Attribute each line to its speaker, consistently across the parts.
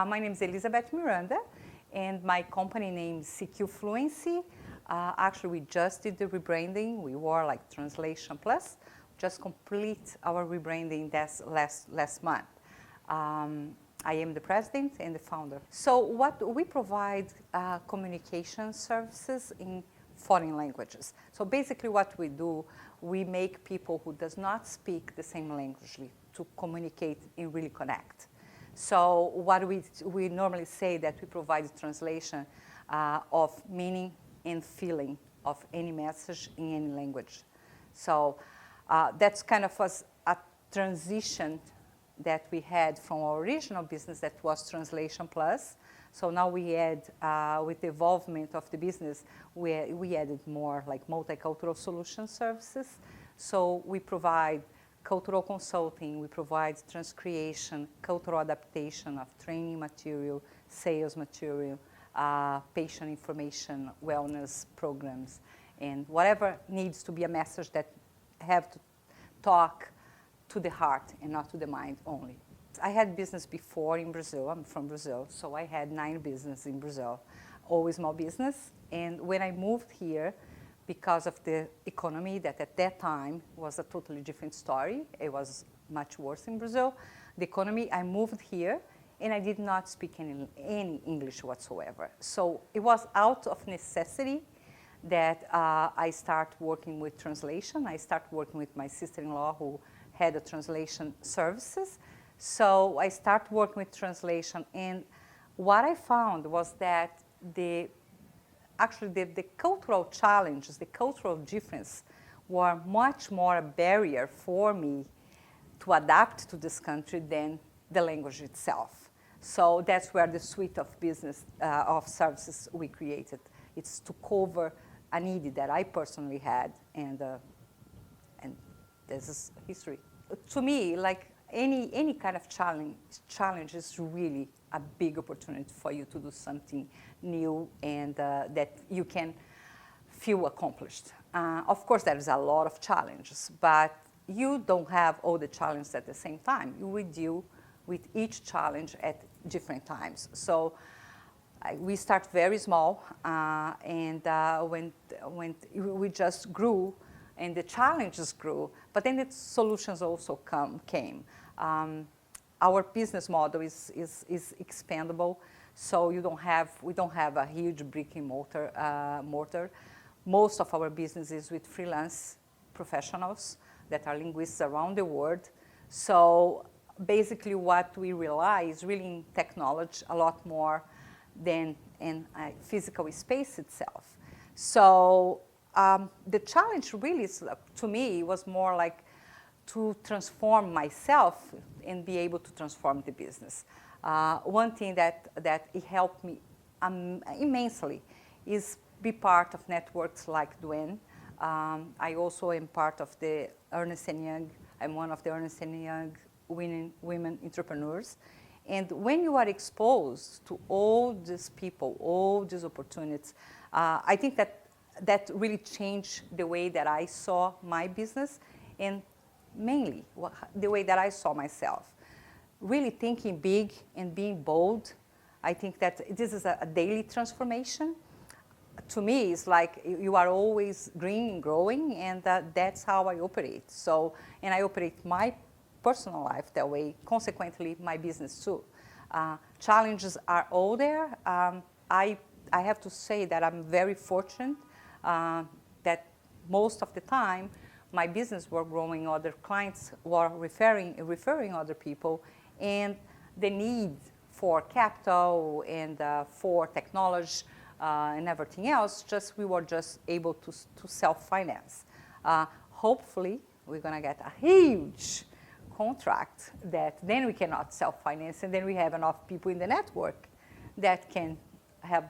Speaker 1: My name is Elisabete Miranda, and my company name is CQ Fluency. Actually, we just did the rebranding. We were like Translation Plus, just complete our rebranding last month. I am the president and the founder. So what we provide communication services in foreign languages. So basically what we do, we make people who does not speak the same language to communicate and really connect. So what we normally say that we provide translation of meaning and feeling of any message in any language. So that's kind of a transition that we had from our original business that was Translation Plus. So now we add, with the evolvement of the business, we added more like multicultural solution services. So we provide cultural consulting, we provide transcreation, cultural adaptation of training material, sales material, patient information, wellness programs, and whatever needs to be a message that have to talk to the heart and not to the mind only. I had business before in Brazil. I'm from Brazil, so I had 9 businesses in Brazil, always small business. And when I moved here, because of the economy that at that time was a totally different story, it was much worse in Brazil. The economy, I moved here, and I did not speak any English whatsoever. So it was out of necessity that I start working with translation. I start working with my sister-in-law who had a translation services. So I start working with translation, and what I found was that the cultural challenges, the cultural difference were much more a barrier for me to adapt to this country than the language itself. So that's where the suite of business of services we created. It's to cover a need that I personally had, and this is history. To me, like any kind of challenge is really a big opportunity for you to do something new and that you can feel accomplished. Of course, there is a lot of challenges, but you don't have all the challenges at the same time. You will deal with each challenge at different times. So we start very small, and when we just grew, and the challenges grew, but then the solutions also came. Our business model is expandable, so we don't have a huge brick and mortar. Most of our business is with freelance professionals that are linguists around the world. So basically what we rely is really in technology a lot more than in physical space itself. So the challenge really is, to me, was more like to transform myself and be able to transform the business. One thing that it helped me immensely is be part of networks like Dell. I also am part of the Ernst & Young. I'm one of the Ernst & Young women entrepreneurs. And when you are exposed to all these people, all these opportunities, I think that really changed the way that I saw my business, and mainly the way that I saw myself. Really thinking big and being bold. I think that this is a daily transformation. To me, it's like you are always green and growing, and that's how I operate. So, and I operate my personal life that way, consequently my business too. Challenges are all there. I have to say that I'm very fortunate that most of the time my business were growing, other clients were referring other people, and the need for capital and for technology and everything else, we were just able to self-finance. Hopefully, we're going to get a huge contract that then we cannot self-finance, and then we have enough people in the network that can have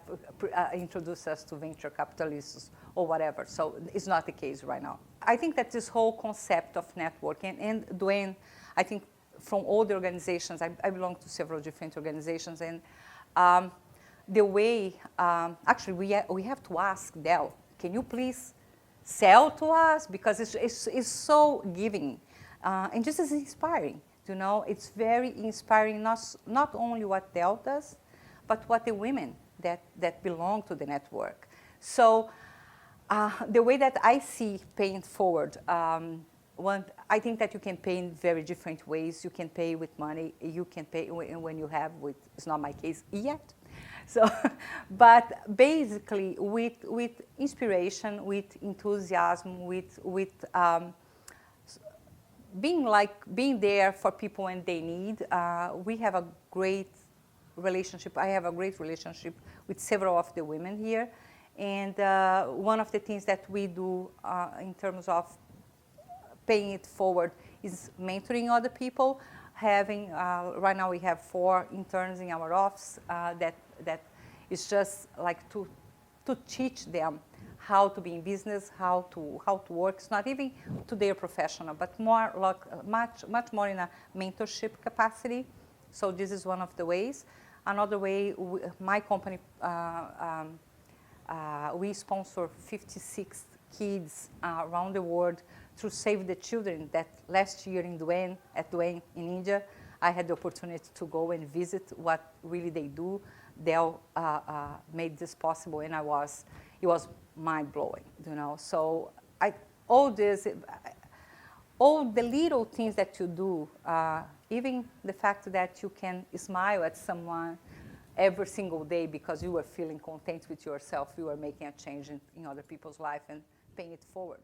Speaker 1: introduce us to venture capitalists or whatever. So it's not the case right now. I think that this whole concept of networking, and Dwayne, I think from all the organizations, I belong to several different organizations, and the way, actually we have to ask Dell, can you please sell to us? Because it's so giving. And this is inspiring You know, it's very inspiring, not only what Dell does, but what the women that belong to the network. So the way that I see paying forward, I think that you can pay in very different ways. You can pay with money. You can pay when you have, it's not my case yet. So, but basically with inspiration, with enthusiasm, with being there for people when they need. We have a great relationship. I have a great relationship with several of the women here. And one of the things that we do in terms of paying it forward is mentoring other people. Having, right now we have 4 interns in our office that is just like to teach them how to be in business, how to work. It's not even to their professional, but more like much more in a mentorship capacity. So this is one of the ways. Another way, my company, we sponsor 56 kids around the world through Save the Children. That last year in Duen in India, I had the opportunity to go and visit what really they do. Dell made this possible, and it was mind-blowing, you know. So all the little things that you do, even the fact that you can smile at someone every single day because you are feeling content with yourself, you are making a change in other people's life and paying it forward.